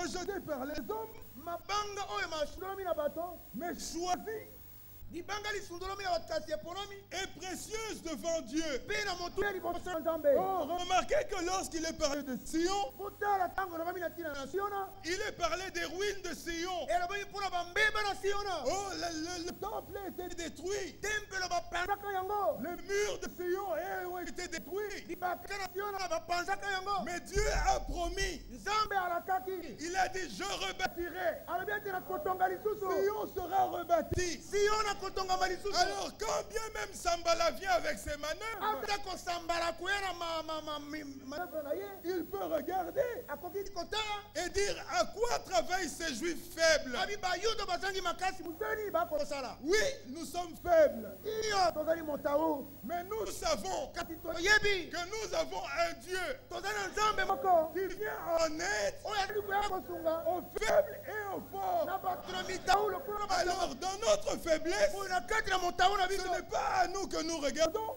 rejeté par les hommes, mais choisi et précieuse devant Dieu. Oh, remarquez que lorsqu'il est parlé de Sion, il est parlé des ruines de Sion. Oh, le temple a été détruit. Le mur de Sion a été détruit. Mais Dieu a promis. Il a dit, je rebâtirai. Sion sera rebâti. Alors quand bien même Sambala vient avec ses manœuvres, il peut regarder et dire à quoi travaillent ces juifs faibles. Oui, nous sommes faibles. Mais nous savons que nous avons un Dieu qui vient en aide aux faibles et aux forts. Alors dans notre faiblesse, ce n'est pas à nous que nous regardons,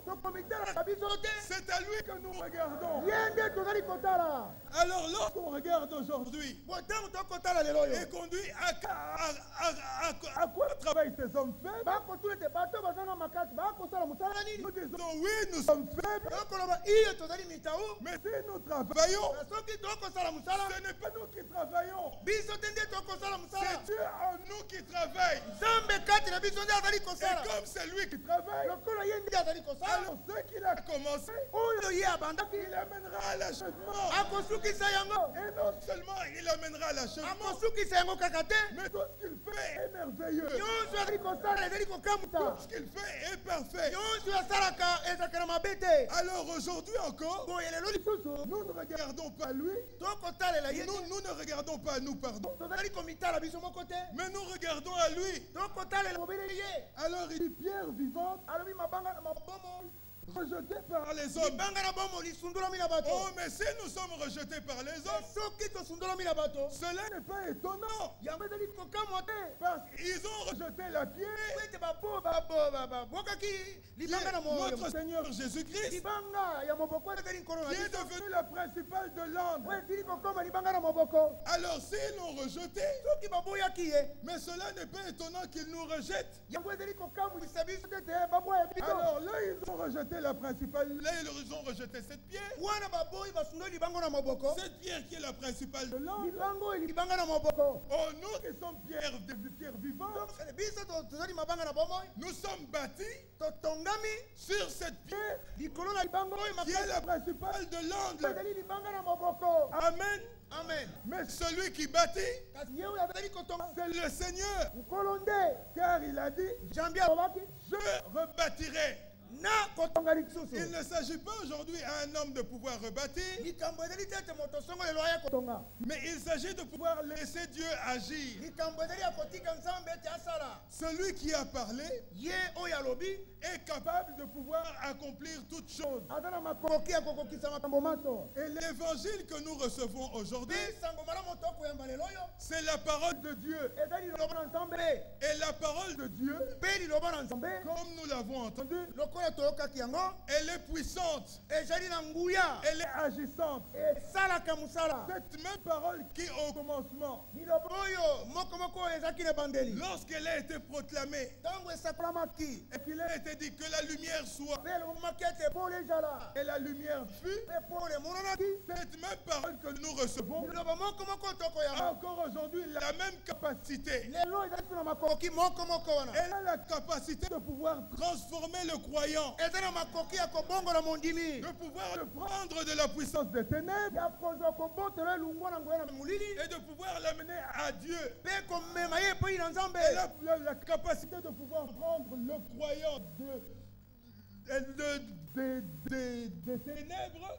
c'est à lui que nous regardons. Alors lorsqu'on regarde aujourd'hui et qu'on dit à quoi travaillent ces hommes faibles, nous disons oui, nous sommes faibles, mais si nous travaillons, ce n'est pas nous qui travaillons, c'est Dieu en nous qui travaille. Et comme c'est lui qui travaille, alors ce qu'il a commencé, il amènera à l'achèvement. Et non seulement il amènera à l'achèvement, mais tout ce qu'il fait est merveilleux. Tout ce qu'il fait est parfait. Alors aujourd'hui encore, nous ne regardons pas lui, nous ne regardons pas nous, pardon, mais nous regardons à lui. Alors il dit pierre vivante, rejeté par les hommes. Oh, mais si nous sommes rejetés par les hommes, cela n'est pas étonnant. Parce qu'ils ont rejeté la pierre. Notre Seigneur Jésus-Christ, qui est devenu la principale de l'âme. Alors s'ils l'ont rejeté, mais cela n'est pas étonnant qu'ils nous rejettent. Alors là, ils ont rejeté la principale. Là, ils ont rejeté cette pierre. Cette pierre qui est la principale de l'âme. Oh, nous qui sommes pierres vivantes, nous sommes bâtis sur cette pierre qui est la principale de l'angle. Amen. Amen. Mais celui qui bâtit, c'est le Seigneur. Car il a dit, je rebâtirai. Il ne s'agit pas aujourd'hui à un homme de pouvoir rebâtir, mais il s'agit de pouvoir laisser Dieu agir. Celui qui a parlé est capable de pouvoir accomplir toutes choses. Et l'évangile que nous recevons aujourd'hui, c'est la parole de Dieu. Et la parole de Dieu, comme nous l'avons entendu, elle est puissante, elle est agissante. Cette même parole qui au commencement, lorsqu'elle a été proclamée et qu'il a été dit que la lumière soit, et la lumière fut, cette même parole que nous recevons a encore aujourd'hui la même capacité. Elle a la capacité de pouvoir transformer le croyant, de pouvoir le prendre de la puissance des ténèbres et de pouvoir l'amener à Dieu. Elle a la capacité de pouvoir prendre le croyant des ténèbres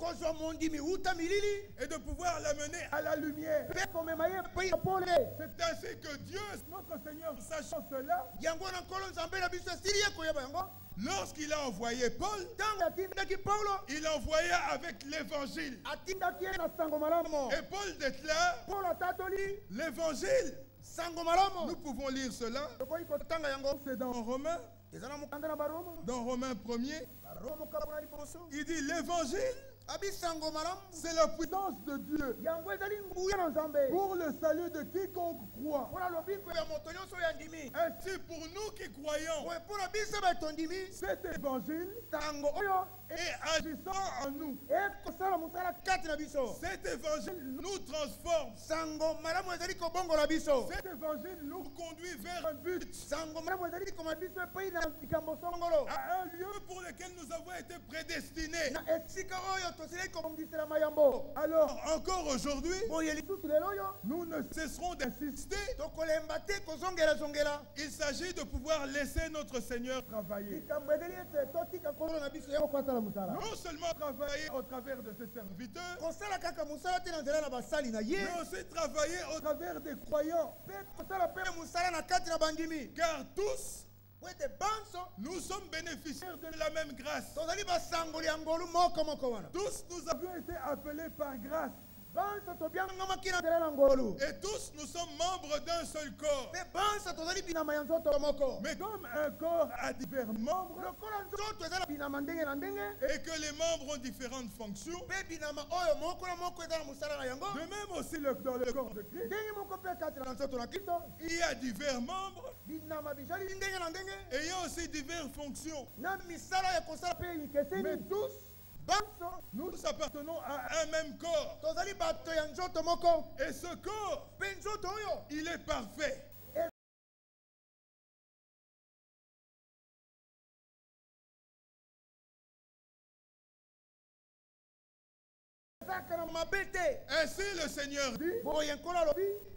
et de pouvoir l'amener à la lumière. C'est ainsi que Dieu, notre Seigneur, sachant cela, lorsqu'il a envoyé Paul, il envoya avec l'évangile. Et Paul déclare l'évangile. Nous pouvons lire cela. C'est dans Romains. Dans Romains 1er, il dit l'évangile C'est la puissance de Dieu pour le salut de quiconque croit. Ainsi, pour nous qui croyons, cet évangile est agissant en nous. Cet évangile nous transforme. Cet évangile nous conduit vers un but, à un lieu pour lequel nous avons été prédestinés. Alors, encore aujourd'hui, nous ne cesserons d'insister. Il s'agit de pouvoir laisser notre Seigneur travailler. Non seulement travailler au travers de ses serviteurs, mais aussi travailler au travers des croyants. Car tous, nous sommes bénéficiaires de la même grâce. Tous nous avons été appelés par grâce. Et tous nous sommes membres d'un seul corps. Mais comme un corps a divers membres et que les membres ont différentes fonctions, de même aussi dans le corps de Christ, il y a divers membres ayant aussi diverses fonctions. Mais tous, nous appartenons à un même corps. Et ce corps, il est parfait. Ainsi le Seigneur dit,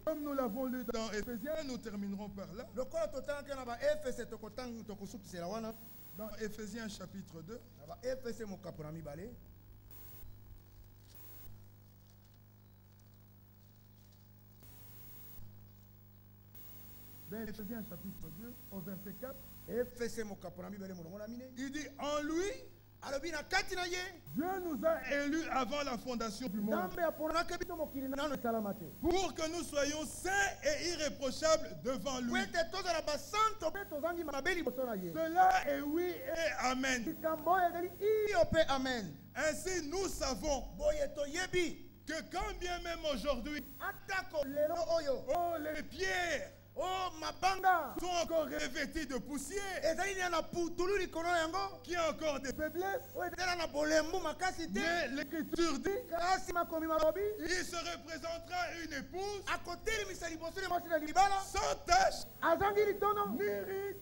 comme nous l'avons lu dans Éphésiens, nous terminerons par là. Dans Éphésiens chapitre 2. Dans Éphésiens chapitre 2, au verset 4. Il dit, en lui, Dieu nous a élus avant la fondation du monde pour que nous soyons saints et irréprochables devant lui. Cela est oui et amen. Ainsi nous savons que quand bien même aujourd'hui, les pierres sont encore revêtis de poussière, qui a encore des faiblesses, mais l'Écriture dit il se représentera une épouse sans tache, ni ride,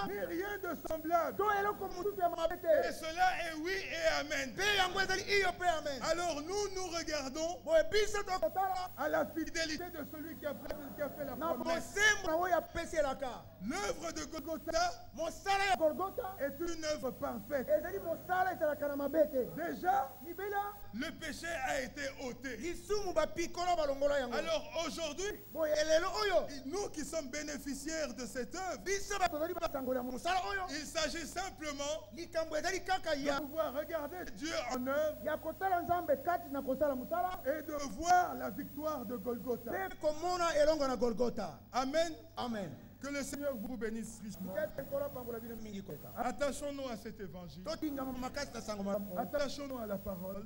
ni rien de semblable. Et cela est oui et amen. Alors nous regardons à la fidélité de celui qui a fait la promesse. L'œuvre de Golgotha est une œuvre parfaite. Déjà, le péché a été ôté. Alors aujourd'hui, nous qui sommes bénéficiaires de cette œuvre, il s'agit simplement de pouvoir regarder Dieu en œuvre et de voir la victoire de Golgotha. Amen. Amen. Que le Seigneur vous bénisse richement. Attachons-nous à cet évangile. Attachons-nous à la parole.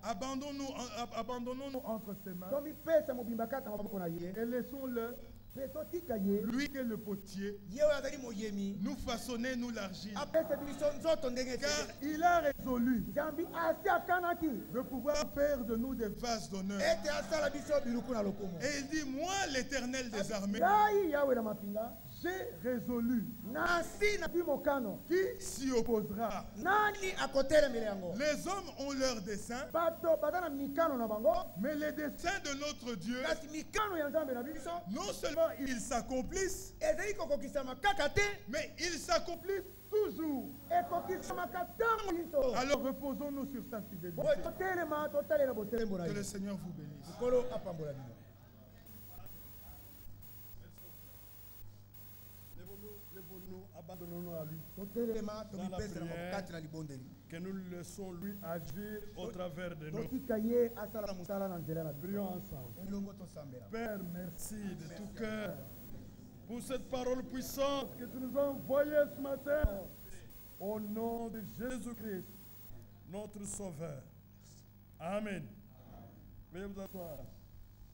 Abandonnons-nous entre ses mains. Et laissons-le, lui qui est le potier, nous façonner, nous l'argile. Car il a résolu de pouvoir faire de nous des vases d'honneur. Et il dit, moi l'Éternel des armées, j'ai résolu. Qui s'y opposera? Les hommes ont leurs desseins, mais les desseins de notre Dieu, non seulement ils s'accomplissent, mais ils s'accomplissent toujours. Alors reposons-nous sur sa fidélité. Que le Seigneur vous bénisse. Lèvons-nous, abandonnons-nous à lui. Dans la prière, que nous le laissons lui agir au travers de nous. Prions ensemble. Père, merci de tout cœur pour cette parole puissante que tu nous as envoyée ce matin. Au nom de Jésus-Christ, notre Sauveur. Amen. Veuillez vous asseoir.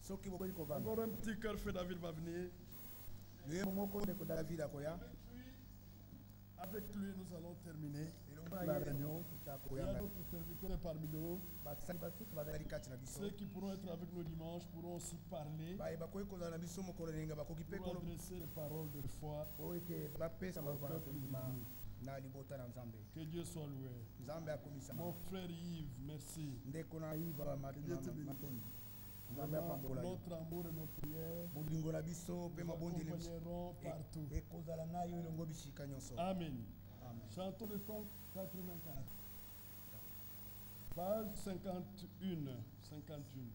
Encore un petit cœur fait David va venir. Avec lui, nous allons terminer la réunion. Il y a d'autres serviteurs parmi nous. Ceux qui pourront être avec nous dimanche pourront aussi parler pour adresser les paroles de foi. Que Dieu soit loué. Mon frère Yves, merci. Que Dieu te bénisse. Notre amour et nos prières nous accompagneront partout. Amen. Chantons le 184. Page 51. 51.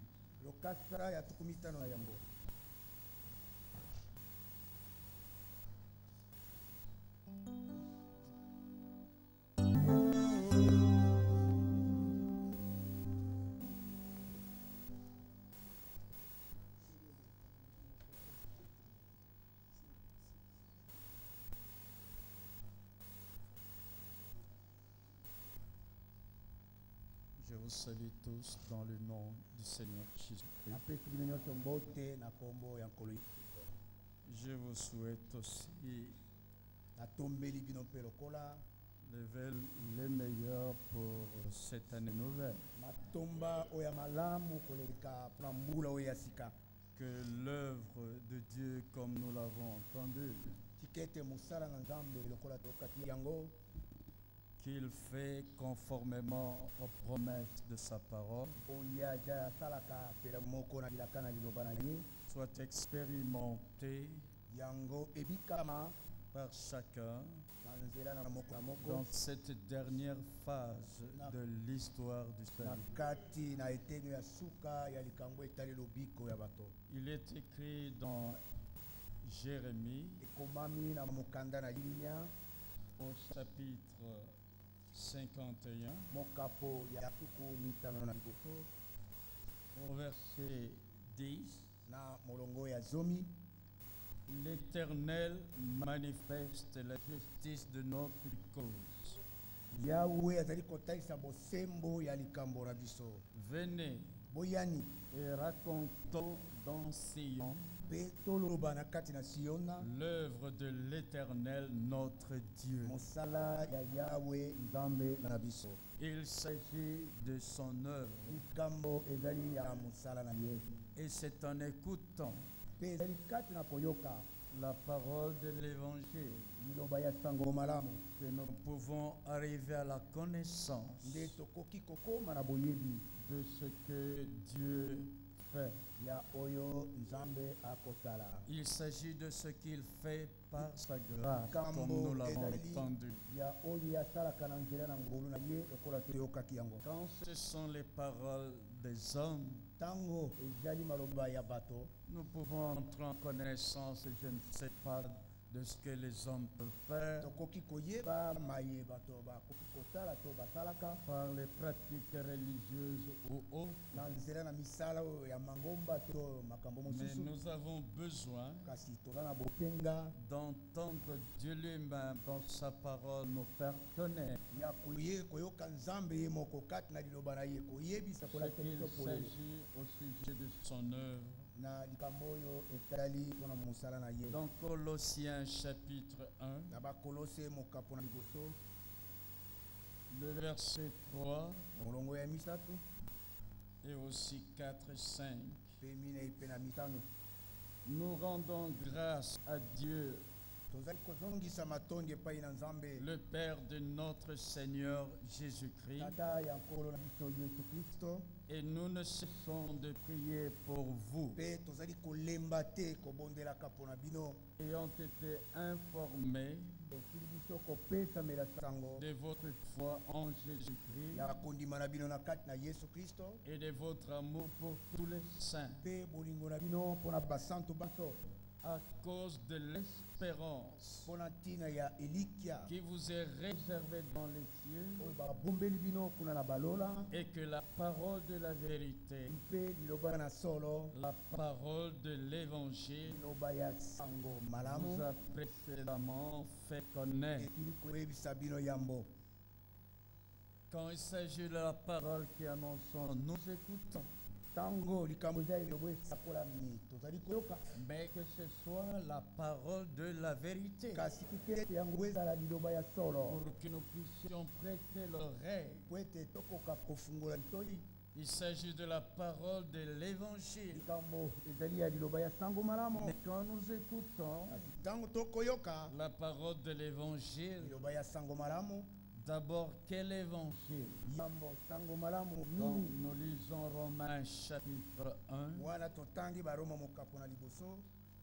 Je vous salue tous dans le nom du Seigneur Jésus-Christ. Je vous souhaite aussi les meilleurs pour cette année nouvelle. Que l'œuvre de Dieu, comme nous l'avons entendu, qu'il fait conformément aux promesses de sa parole, soit expérimenté par chacun dans cette dernière phase de l'histoire du salut. Il est écrit dans Jérémie au chapitre 51, au verset 10, l'Éternel manifeste la justice de notre cause. Venez et racontons dans Sion l'œuvre de l'Éternel notre Dieu. Il s'agit de son œuvre. Et c'est en écoutant la parole de l'Évangile que nous pouvons arriver à la connaissance de ce que Dieu fait. Il s'agit de ce qu'il fait par sa grâce, comme nous l'avons entendu. Quand ce sont les paroles des hommes, nous pouvons entrer en connaissance, je ne sais pas, de ce que les hommes peuvent faire par les pratiques religieuses ou autres. Mais nous avons besoin d'entendre Dieu lui-même dans sa parole nous faire connaître ce qu'il s'agit au sujet de son œuvre. Dans Colossiens chapitre 1, le verset 3 et aussi 4 et 5, nous rendons grâce à Dieu, le Père de notre Seigneur Jésus-Christ, et nous ne cessons de prier pour vous, ayant été informés de votre foi en Jésus-Christ et de votre amour pour tous les saints, à cause de l'espérance qui vous est réservée dans les cieux, et que la parole de la vérité, la parole de l'évangile, nous a précédemment fait connaître. Quand il s'agit de la parole qui annonce, nous écoutons. Tango likambo eza elobo esakolami tozali koyoka Mais que ce soit la parole de la vérité. kasi ete yango ezala liloba ya solo Pour que nous puissions prêter l'oreille. po ete tokoka kofungola litoi. Il s'agit de la parole de l'évangile. likambo ezali ya liloba ya sango malamu Mais quand nous écoutons kasi ntango tokoyoka la parole de l'évangile, liloba ya sango malamu d'abord, quel évangile? yambo sango malamu Quand nini nous lisons Romains chapitre 1, wana totangi baroma mokapo na liboso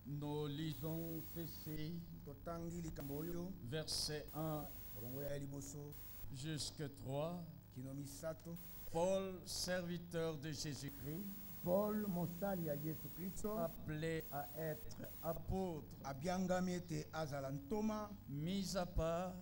nous lisons ceci, totangi likambo oyo verset 1 bolongo ya liboso jusqu'à 3. kino misato. Paul, serviteur de Jésus-Christ, Paul mosali ya yesu kristo appelé à être apôtre, abiangami ete azala ntoma mis à part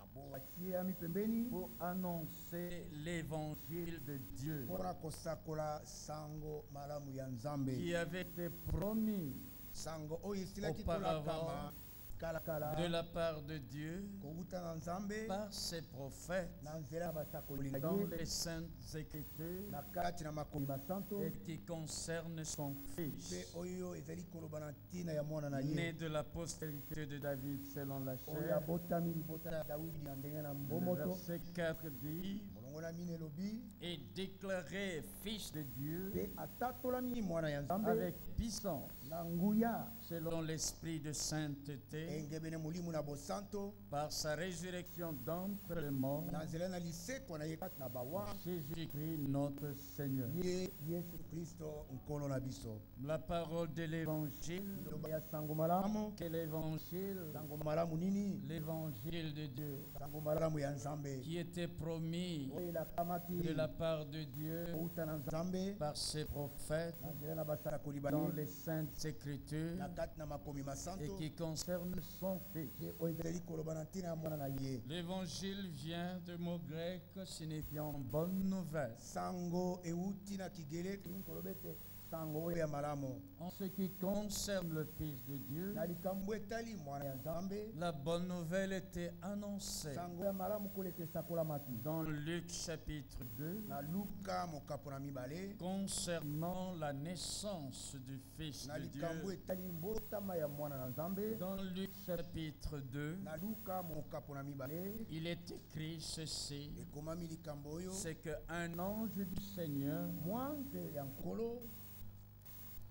abowatiami pembeni pour annoncer l'évangile de Dieu mpona kosakola sango malamu ya nzambe qui avait été promis sango oyo esilaki auparavant kolakama kalakala de la part de Dieu kowuta na nzambe par ses prophètes na nzela ya basakoli na dans ye les saintes écritures na kati na makomi masanto et qui concerne son mpe fils, oyo ezali koloba na ntina ya mwana na né ye de la postérité de David selon la oyo chair. abotami libota ya dawidi na ndenge na Le mbomoto. verset 4 dit molongo na mine elobi et déclaré fils de Dieu mpe atatolami mwana ya nzambe avec puissance na nguya selon l'esprit de sainteté engebene molimo na bosanto par sa résurrection d'entre les morts, na nzela na lisekwa na ye kati na bawa Jésus-Christ notre Seigneur. ye yesu kristo nkolo na biso. La parole de l'évangile, liloba ya sango malamu c'est l'évangile, sango malamu nini l'évangile de Dieu sango malamu ya nzambe qui était promis oyo elakamaki de la part de Dieu kouta na nzambe par ses prophètes na nzela na basakoli dans baye les saintes écritures na kati na makomi et masanto qui concerne son fils. ye oyo ezali koloba na ntina ya mwana na ye. L'évangile vient de mot grec signifiant bonne nouvelle. sango euti na kigeleki koloba ete sango oyo ya malamu En ce qui concerne le Fils de Dieu, na likambo etali mwana ya nzambe la bonne nouvelle était annoncée sango ya malamu koleka esakolamaki dans Luc chapitre 2 na luka mokapo na mibale concernant la naissance du Fils na de likambo Dieu. etali mbotama ya mwana na nzambe Dans Luc chapitre 2, na luka mokapo na mibale il est écrit ceci, ekomami likambo oyo c'est qu'un ange du Seigneur mwanze ya nkolo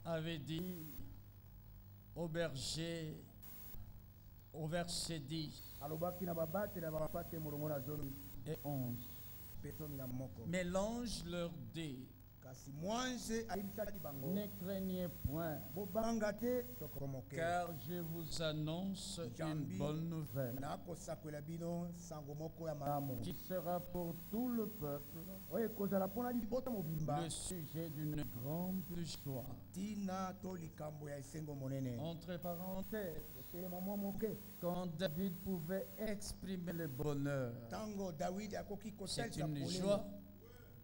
avait dit au berger, au verset 10 alobaki na babate na bapate molongo na zomi et 11. mpe zomi na moko Mais l'ange leur dit, kasi mwanze ayebisaki bango ne craignez point, bobanga te soko moke car je vous annonce une Jambi. bonne nouvelle nakosakwela bino sango moko ya malamu qui sera pour tout le peuple oyo ekozala mpona libota mobimba le sujet d'une grande joie. ntina to likambo ya esengo monene. Entre parenthèses, totelema mwa moke quand David pouvait exprimer le bonheur, ntango dawidi akoki c'est kosalisa une polele joie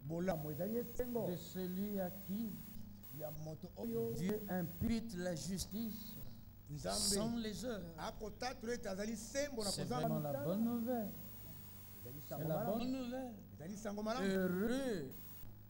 bolamu ezali esengo de celui à qui ya moto oyo Dieu impute la justice nzambe sans les heures. akotatola ete azali sembo na C'est kozanga vraiment la mitala. bonne nouvelle. Ezali C'est sango la malamu. bonne nouvelle. Ezali sango malamu Heureux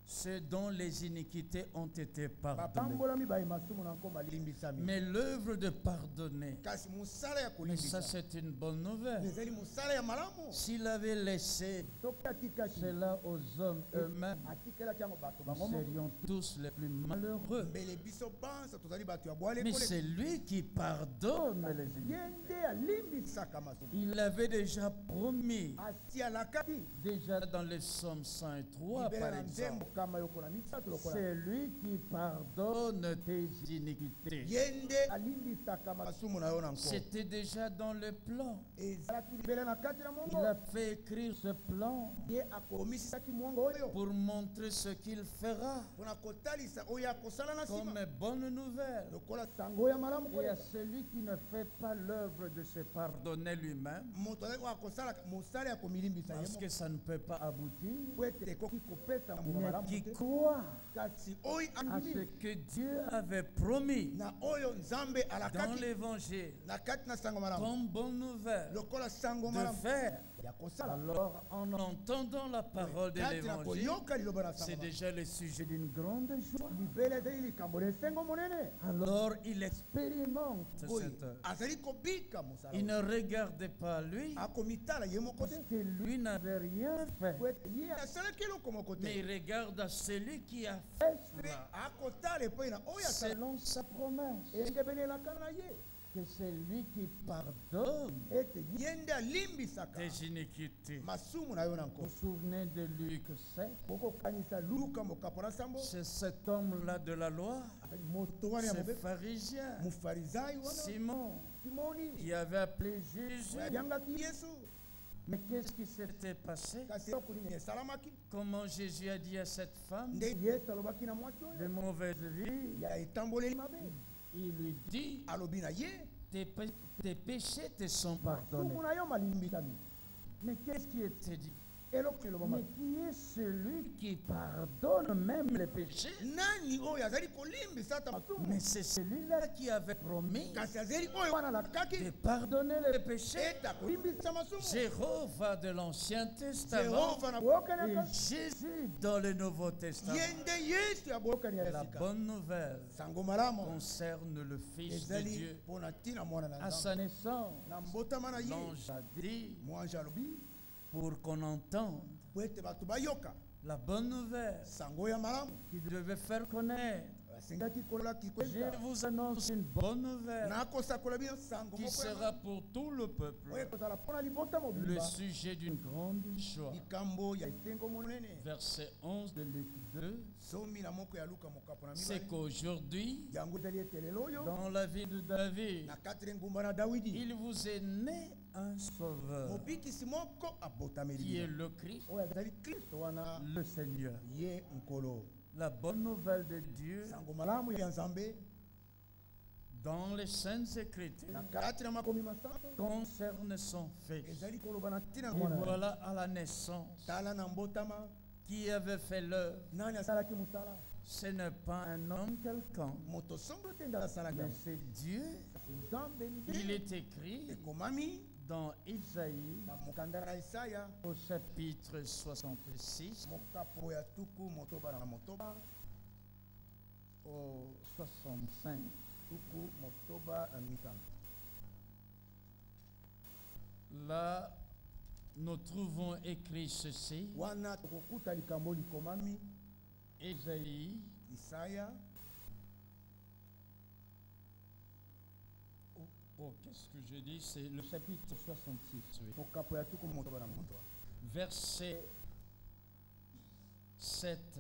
ceux dont les iniquités ont été pardonnées. bapambolami bayemasumu na nkoma limbisami Mais l'œuvre de pardonner, kasi mosala ya mais ça kolimbisa c'est une bonne nouvelle. ezali mosala ya malamu S'il avait laissé soki atikaki cela aux hommes eux-mêmes, atikelaki yango bato nous bango moko serions tous les plus malheureux. mbele biso banza tozali bato ya bwale Mais c'est lui qui pardonne les iniquités. ye nde alimbisaka masumu Il avait déjà promis, asialakaki déjà dans les psaumes 103 libela par na exemple, nzembo kama yokola misato lokola c'est lui qui pardonne tes iniquités. ye nde alimbisaka masumu na yo na nko C'était déjà dans le plan. ezalaki libela na kati na Il mongo a fait écrire ce plan ye akomisisaki mongo oyo pour montrer ce qu'il fera mpona kotalisa oyo akosala na nsima comme bonne nouvelle. lokola sango ya malamu Et à koleka celui qui ne fait pas l'œuvre de se pardonner lui-même, moto azali oyo akosala mosala ya komilimbisa ye parce moko que ça ne peut pas aboutir, po ete ekoki kopesa mbuma mais malamu qui te croit kasi oyo à ce andimi que Dieu avait promis na oyo nzambe dans alakaki l'évangile na kati na sango malamu comme bonne nouvelle lokola sango de malamu faire Alors, en entendant la parole de l'évangile, c'est déjà le sujet d'une grande joie. Alors, il expérimente cette œuvre. Il ne regardait pas lui, parce que lui n'avait rien fait. Mais il regarde à celui qui a fait cela, selon sa promesse, que c'est lui qui pardonne des iniquités. Vous vous souvenez de Luc 7? C'est cet homme-là de la loi, ce pharisien, Simon, qui avait appelé Jésus. Mais qu'est-ce qui s'était passé? Comment Jésus a dit à cette femme de mauvaise vie? Il lui dit, tes péchés te sont pardonnés. Mais qu'est-ce qui était dit? Mais qui est celui qui pardonne même les péchés? Mais c'est celui-là qui avait promis de pardonner les péchés. Jéhovah de l'Ancien Testament et Jésus dans le Nouveau Testament. La bonne nouvelle concerne le Fils de Dieu. À sa naissance, l'ange a dit, pour qu'on entende la bonne nouvelle qui devait faire connaître. Je vous annonce une bonne nouvelle qui sera pour tout le peuple le sujet d'une grande joie. Verset 11 de Luc 2, c'est qu'aujourd'hui, dans la vie de David, il vous est né un sauveur qui est le Christ, le Seigneur. La bonne nouvelle de Dieu dans les Saintes Écritures concerne son Fils. Et voilà à la naissance qui avait fait l'œuvre. Ce n'est pas un homme quelconque, mais c'est Dieu. Il est écrit dans Isaïe, au chapitre 66, au 65. Là, nous trouvons écrit ceci. Isaïe, qu'est-ce que je dis? C'est le chapitre 66, oui. Verset 7.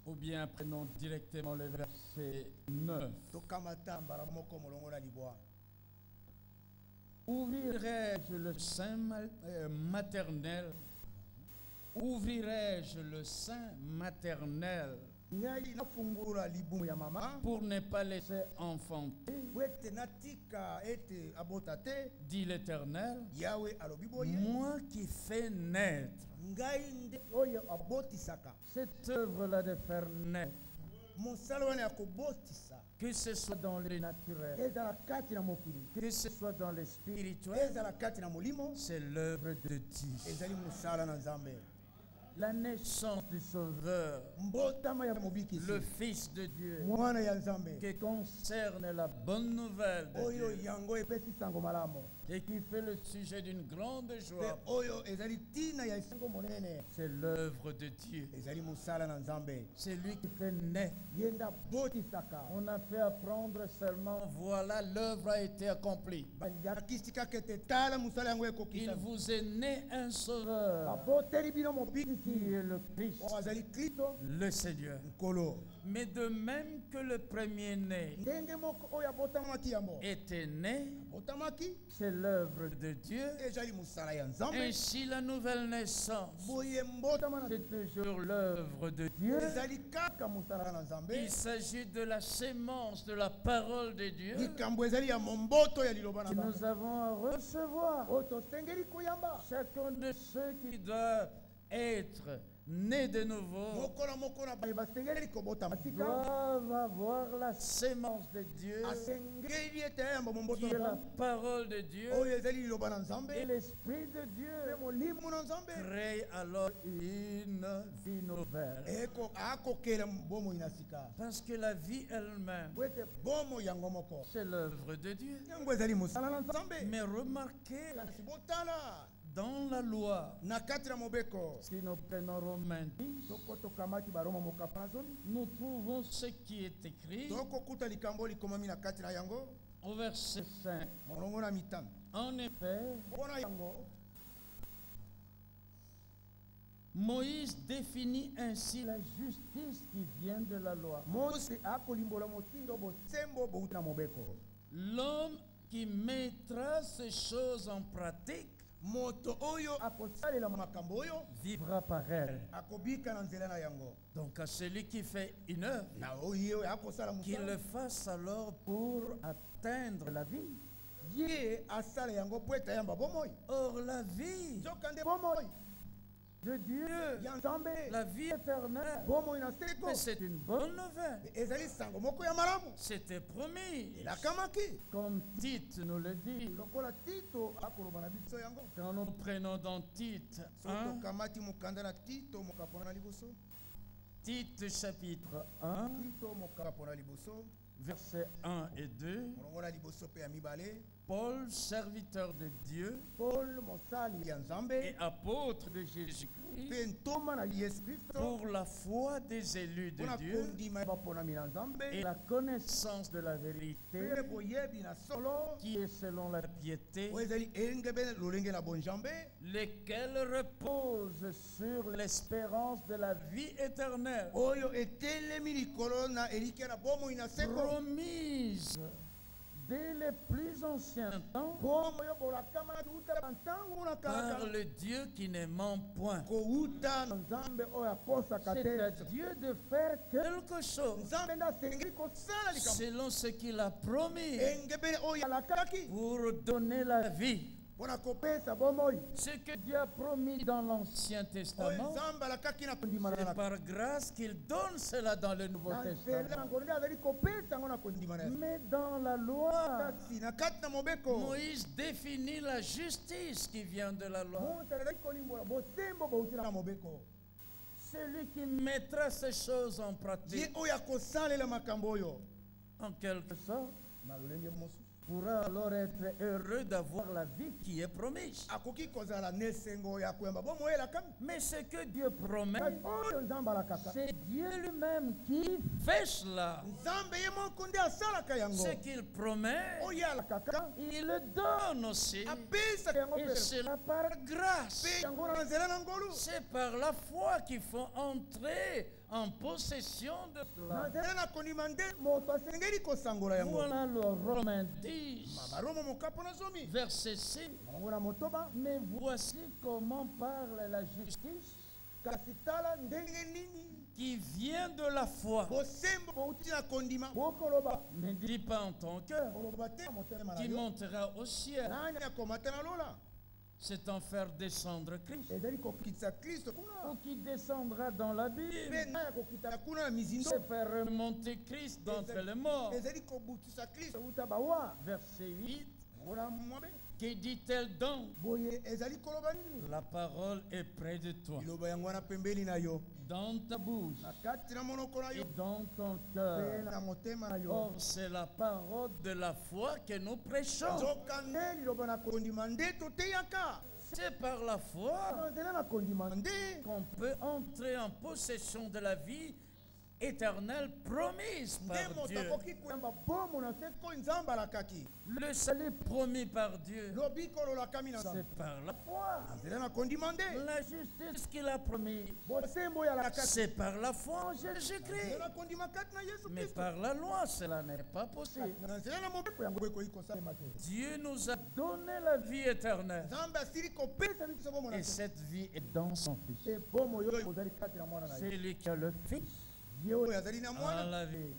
Ou bien prenons directement le verset 9. Ouvrirai-je le sein maternel? Ouvrirai-je le sein maternel pour ne pas laisser enfanter, dit l'Éternel, moi qui fais naître. Cette œuvre-là de faire naître, que ce soit dans le naturel, que ce soit dans le spirituel, c'est l'œuvre de Dieu. La naissance du Sauveur, le Fils de Dieu, qui concerne la bonne nouvelle de Dieu et qui fait le sujet d'une grande joie, c'est l'œuvre de Dieu. C'est lui qui fait naître. On a fait apprendre seulement, voilà, l'œuvre a été accomplie. Il vous est né un Sauveur qui est le Christ, le Seigneur. Mais de même que le premier-né était né, c'est l'œuvre de Dieu. Ainsi la nouvelle naissance, c'est toujours l'œuvre de Dieu. Il s'agit de la sémence de la parole de Dieu que nous avons à recevoir. Chacun de ceux qui doivent être nés de nouveau doivent avoir la sémence de Dieu, qui est la parole de Dieu, et l'Esprit de Dieu crée alors une vie nouvelle. Parce que la vie elle-même, c'est l'œuvre de Dieu. Mais remarquez, dans la loi, si nous prenons Romains 10, nous trouvons ce qui est écrit au verset 5. En effet, Moïse définit ainsi la justice qui vient de la loi. L'homme qui mettra ces choses en pratique vivra par elle. Donc à celui qui fait une œuvre, qu'il le fasse alors pour atteindre la vie. Or la vie de Dieu, la vie éternelle, mais c'est une bonne nouvelle. C'était promis. Comme Tite nous le dit. Quand nous prenons dans Tite 1, Tite chapitre 1, versets 1 et 2, Paul, serviteur de Dieu et apôtre de Jésus-Christ, pour la foi des élus de Dieu et la connaissance de la vérité qui est selon la piété, lesquels reposent sur l'espérance de la vie éternelle, promise dès les plus anciens temps par le Dieu qui ne ment point. C'est-à-dire de faire quelque chose selon ce qu'il a promis pour donner la vie. Ce que Dieu a promis dans l'Ancien Testament, c'est par grâce qu'il donne cela dans le Nouveau Testament. Mais dans la loi, Moïse définit la justice qui vient de la loi. Celui qui mettra ces choses en pratique, en quelque sorte, pourra alors être heureux d'avoir la vie qui est promise. Mais ce que Dieu promet, c'est Dieu lui-même qui fait cela. Ce qu'il promet, il le donne aussi. Et cela par grâce. C'est par la foi qu'il faut entrer en possession de cela. Voilà le Romains 10, verset 6. Mais voici comment parle la justice qui vient de la foi. Ne dis pas en ton cœur qui montera au ciel. C'est en faire descendre Christ. Ou qui descendra dans la Bible. C'est faire remonter Christ d'entre les morts. Verset 8. Que dit-elle donc? La parole est près de toi, dans ta bouche et dans ton cœur. Or, c'est la parole de la foi que nous prêchons. C'est par la foi qu'on peut entrer en possession de la vie éternelle promise par Dieu. Le salut promis par Dieu, c'est par la foi. La justice qu'il a promis, c'est par la foi en Jésus-Christ. Mais par la loi, cela n'est pas possible. Dieu nous a donné la vie éternelle. Et cette vie est dans son Fils. C'est lui qui a le Fils. A la vie.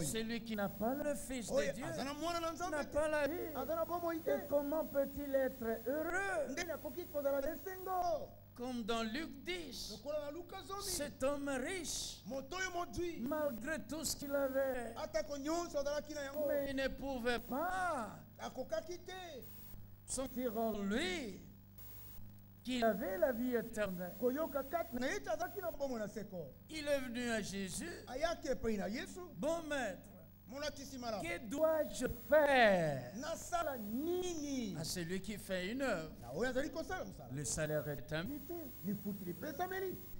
Celui qui n'a pas le Fils de Dieu n'a pas la vie. Et comment peut-il être heureux? Comme dans Luc 10, cet homme riche, malgré tout ce qu'il avait, mais il ne pouvait pas sentir en lui qu'il avait la vie éternelle. Il est venu à Jésus. Bon maître, que dois-je faire à celui qui fait une œuvre? Le salaire est invité.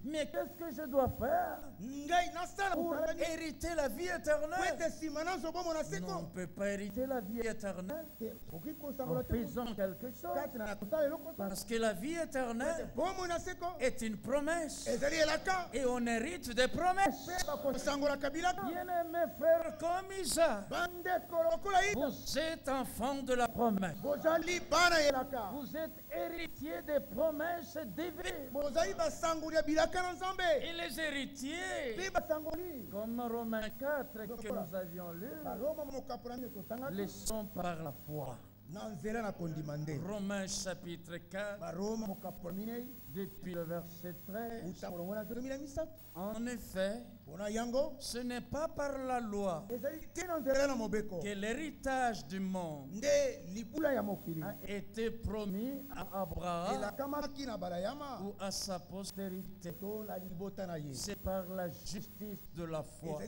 Mais qu'est-ce que je dois faire pour hériter la vie éternelle? On ne peut pas hériter la vie éternelle en faisant quelque chose. Parce que la vie éternelle est une promesse. Et on hérite des promesses. Bien-aimé frère comme Isaac, vous êtes enfant de la promesse. Vous êtes héritier des promesses divines. Et les héritiers, comme Romains 4 que nous avions lu, les sont par la foi. Romains chapitre 4, depuis le verset 13. En effet, ce n'est pas par la loi que l'héritage du monde a été promis à Abraham ou à sa postérité. C'est par la justice de la foi.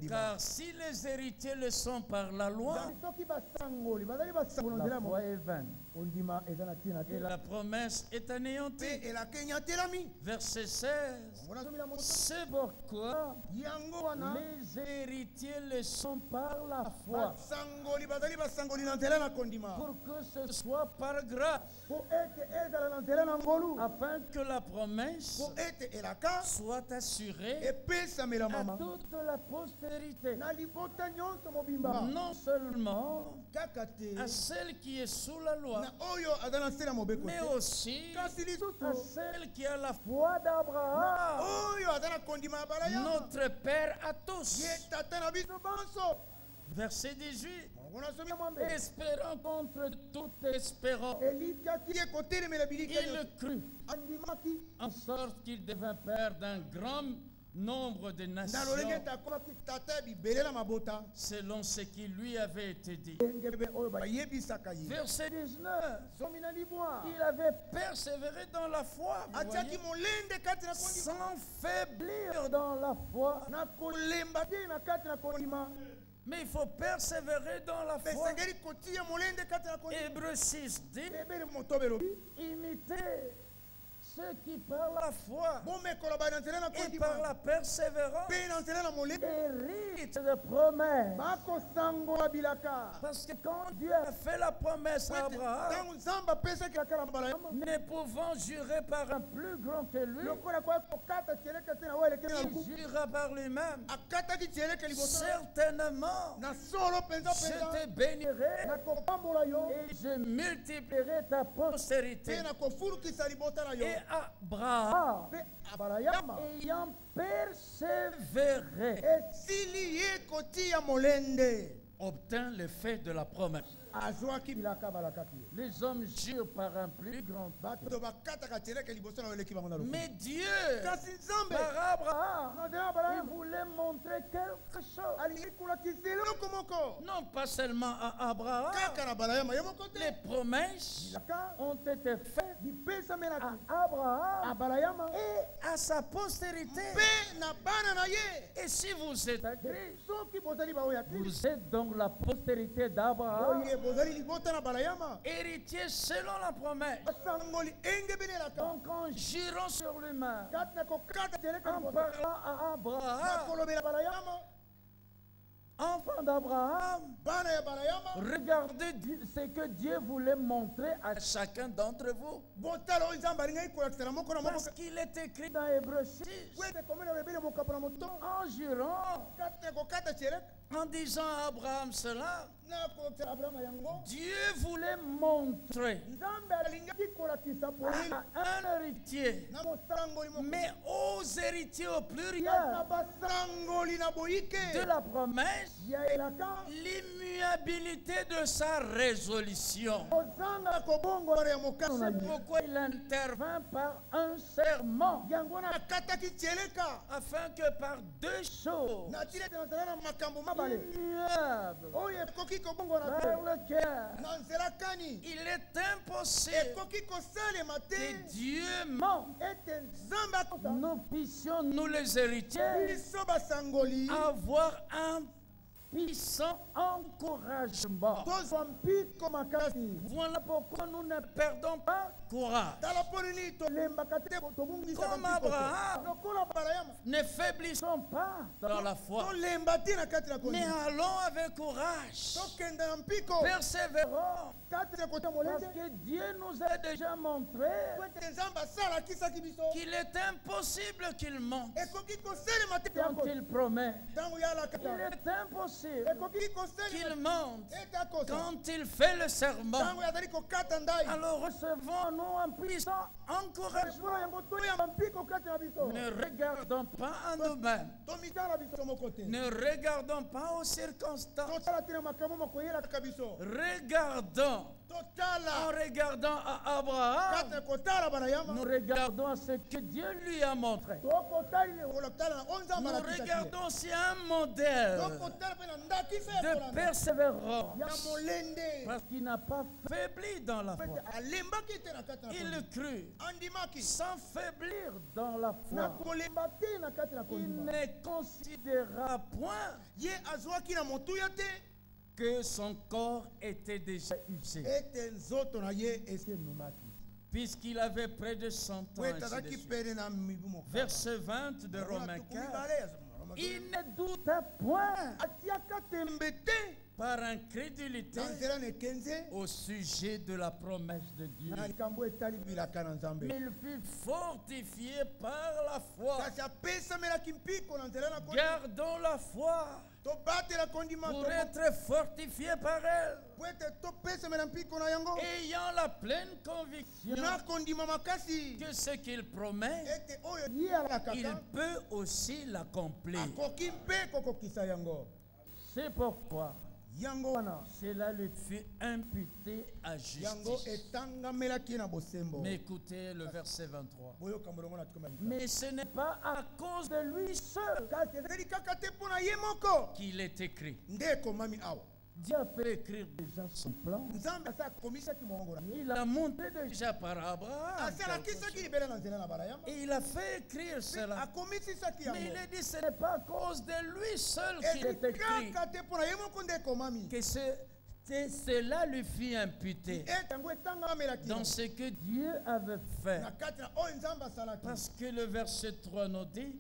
Car si les héritiers le sont par la loi, la foi est vaine et la promesse est anéantie. Verset 16. C'est pourquoi les héritiers le sont par la foi, pour que ce soit par grâce, afin que la promesse soit assurée à toute la postérité, non seulement à celle qui est sous la loi, mais aussi à celle qui a la foi d'Abraham, notre Père à tous. Verset 18. Espérant contre toute espérance, il crut, en sorte qu'il devint père d'un grand nombre de nations, selon ce qui lui avait été dit. Verset 19. Il avait persévéré dans la foi, sans faiblir dans la foi. Mais il faut persévérer dans la foi. Hébreux 6 dit, imitez ceux qui par la foi et par la persévérance héritent de promesses. Parce que quand Dieu a fait la promesse à Abraham, ne pouvant jurer par un plus grand que lui, il jura par lui-même. Certainement, je te bénirai et je multiplierai ta postérité. Et Abraham, ayant persévéré, obtint l'effet de la promesse. Les hommes jurent par un plus grand. Mais Dieu, par Abraham, il voulait montrer quelque chose. Non pas seulement à Abraham. Les promesses ont été faites à Abraham et à sa postérité. Et si vous êtes à Christ, vous êtes donc la postérité d'Abraham, héritier selon la promesse. Donc en jurant sur lui-même, en parlant à Abraham, enfant d'Abraham, regardez ce que Dieu voulait montrer à chacun d'entre vous. Parce qu'il est écrit dans Hébreux 6, en jurant En disant à Abraham cela, Dieu voulait montrer à un héritier, mais aux héritiers au pluriel de la promesse, l'immuabilité de sa résolution. C'est pourquoi il intervint par un serment, afin que par deux choses immuables, par lequel il est impossible que Dieu ment, nous puissions, nous les héritiers, avoir un puissant encouragement. Voilà pourquoi nous ne perdons pas courage. Comme Abraham, ne faiblissons pas dans la foi, mais allons avec courage, persévérons, parce que Dieu nous a déjà montré qu'il est impossible qu'il mente quand il promet. Il est impossible qu'il mente quand il fait le serment. Alors recevons-nous un puissant encouragement. Ne regardons pas à nous-mêmes. Ne regardons pas aux circonstances. Regardons. En regardant à Abraham, nous regardons à ce que Dieu lui a montré. Nous regardons aussi un modèle de persévérance, parce qu'il n'a pas faibli dans la foi. Il crut sans faiblir dans la foi. Il ne considéra point que son corps était déjà usé, puisqu'il avait près de 100 ans. Verset 20 de Romains 4. Il ne douta point par incrédulité au sujet de la promesse de Dieu. Il fut fortifié par la foi. Gardons la foi pour être fortifié par elle, ayant la pleine conviction que ce qu'il promet, il peut aussi l'accomplir. C'est pourquoi cela lui fut imputé à justice. Mais écoutez le verset 23. Mais ce n'est pas à cause de lui seul qu'il est écrit. Dieu a fait écrire déjà son plan. Il a montré déjà par Abraham. Et il a fait écrire cela. Mais il a dit que ce n'est pas à cause de lui seul qu'il est écrit que cela lui fut imputé dans ce que Dieu avait fait. Parce que le verset 3 nous dit,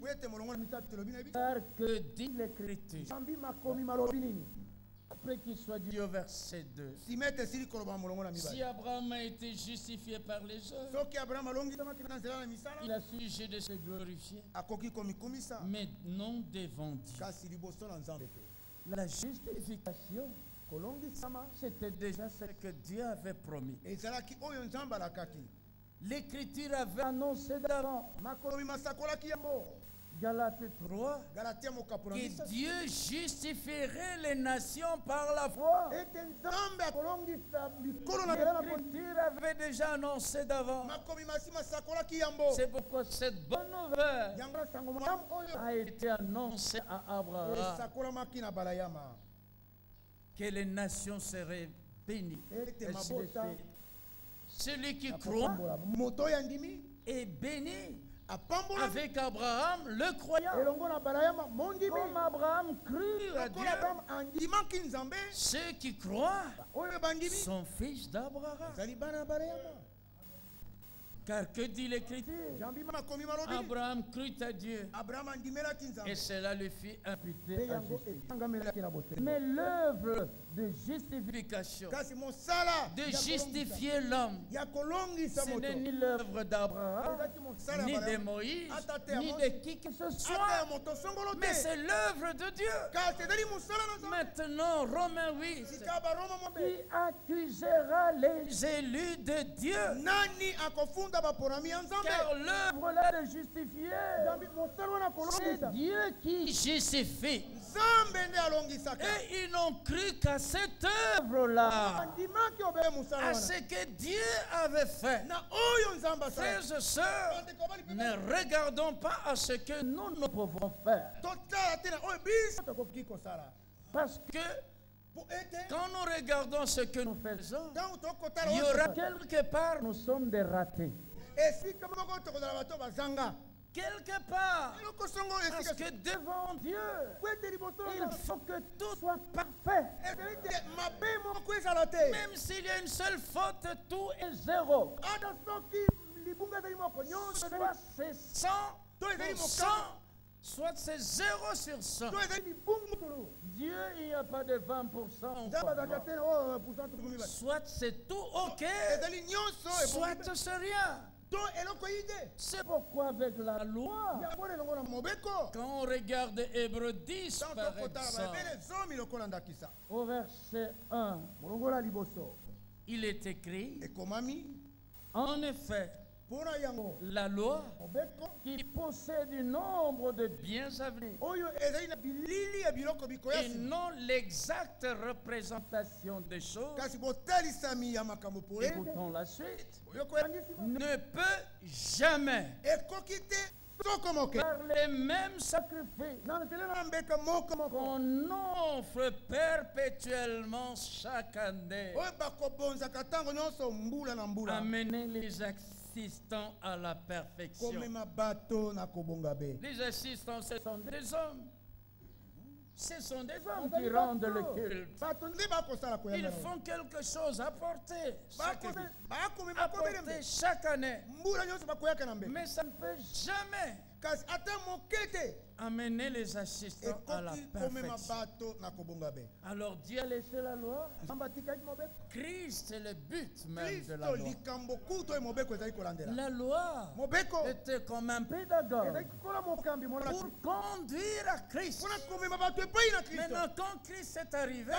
car que dit l'Écriture, après qu'il soit dit au verset 2, si Abraham a été justifié par les œuvres, il a sujet de se glorifier, mais non devant Dieu. La justification, c'était déjà ce que Dieu avait promis. L'Écriture avait annoncé d'avant, Galates 3, que Dieu justifierait les nations par la foi. L'Écriture avait déjà annoncé d'avant. C'est pourquoi cette bonne nouvelle a été annoncée à Abraham, que les nations seraient bénies. Celui qui croit est béni. Avec Abraham, le croyant. Comme Abraham crut à Dieu, ceux qui croient sont fils d'Abraham. Car que dit l'Écriture? Abraham crut à Dieu et cela lui fit imputer à justice. Mais l'œuvre de justification, de justifier l'homme, ce n'est ni l'œuvre d'Abraham, ni de Moïse, ni de qui que ce soit, mais c'est l'œuvre de Dieu. Maintenant, Romains 8, qui accusera les élus de Dieu? Car l'œuvre là de justifier, c'est Dieu qui justifie. Et ils n'ont cru qu'à cette œuvre-là, à ce que Dieu avait fait. Frères et sœurs, ne regardons pas à ce que nous pouvons faire. Parce que quand nous regardons ce que nous faisons, il y aura quelque part, nous sommes des ratés. Quelque part, parce que devant Dieu, il faut que tout soit parfait. Même s'il y a une seule faute, tout est zéro. Soit c'est 100%, soit c'est 0 sur 100. Dieu, il n'y a pas de 20%. Soit c'est tout OK, soit c'est rien. C'est pourquoi avec la loi, quand on regarde Hébreux 10 par exemple, au verset 1, il est écrit, en effet, la loi qui possède du nombre de biens à venir et non l'exacte représentation des choses, écoutons la suite, ne peut jamais par les mêmes sacrifices qu'on offre perpétuellement chaque année, amener les assistants à la perfection. Les assistants, ce sont des hommes. Ce sont des hommes qui rendent le culte. Ils font quelque chose, apporter chaque année. Mais ça ne peut jamais amener les assistants à la perfection. Alors Dieu a laissé la loi. Christ est le but même de la loi. La loi était comme un pédagogue pour conduire à Christ. Maintenant, quand Christ est arrivé,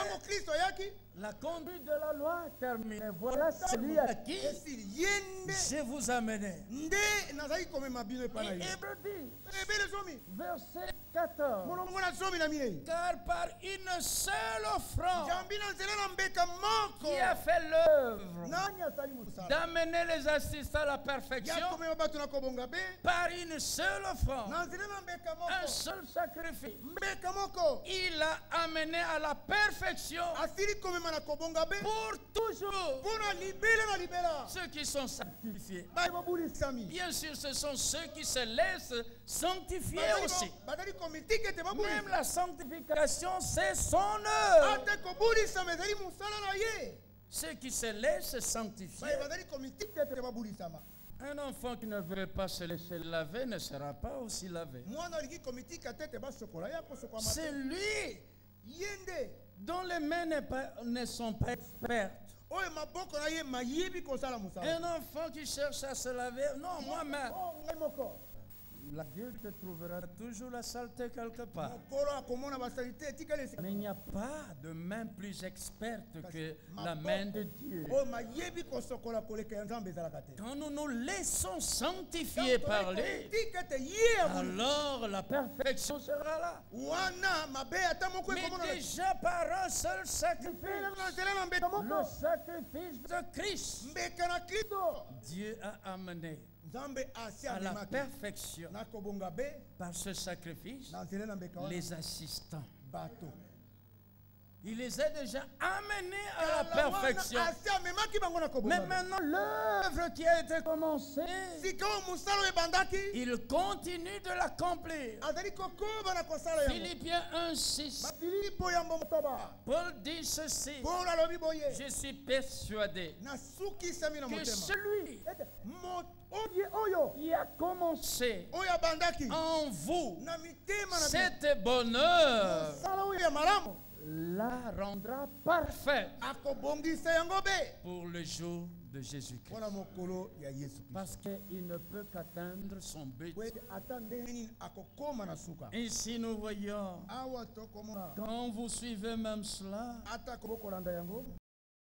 la conduite de la loi est terminée. Voilà celui à qui je vous amenais. Et Hébreux dit, verset 14, car par une seule offrande qui a fait l'œuvre d'amener les assistants à la perfection, par une seule offrande, un seul sacrifice, il a amené à la perfection pour toujours ceux qui sont sanctifiés. Bien sûr, ce sont ceux qui se laissent sanctifier aussi. Même la sanctification, c'est son œuvre. Ceux qui se laissent sanctifier. Un enfant qui ne veut pas se laisser laver ne sera pas aussi lavé. C'est lui dont les mains ne sont pas expertes. Un enfant qui cherche à se laver, non, moi-même. L'adulte trouvera toujours la saleté quelque part. Mais il n'y a pas de main plus experte que la main de Dieu. Quand nous nous laissons sanctifier par lui, alors la perfection sera là. Mais déjà par un seul sacrifice, le sacrifice de Christ, Dieu a amené à la perfection par ce sacrifice les assistants. Il les a déjà amenés à la perfection. Mais maintenant, l'œuvre qui a été commencée, il continue de l'accomplir. Philippiens 1:6. Paul dit ceci. Je suis persuadé que celui qui a commencé en vous cette bonne œuvre la rendra parfaite pour le jour de Jésus-Christ. Parce qu'il ne peut qu'atteindre son but. Ici nous voyons, quand vous suivez même cela,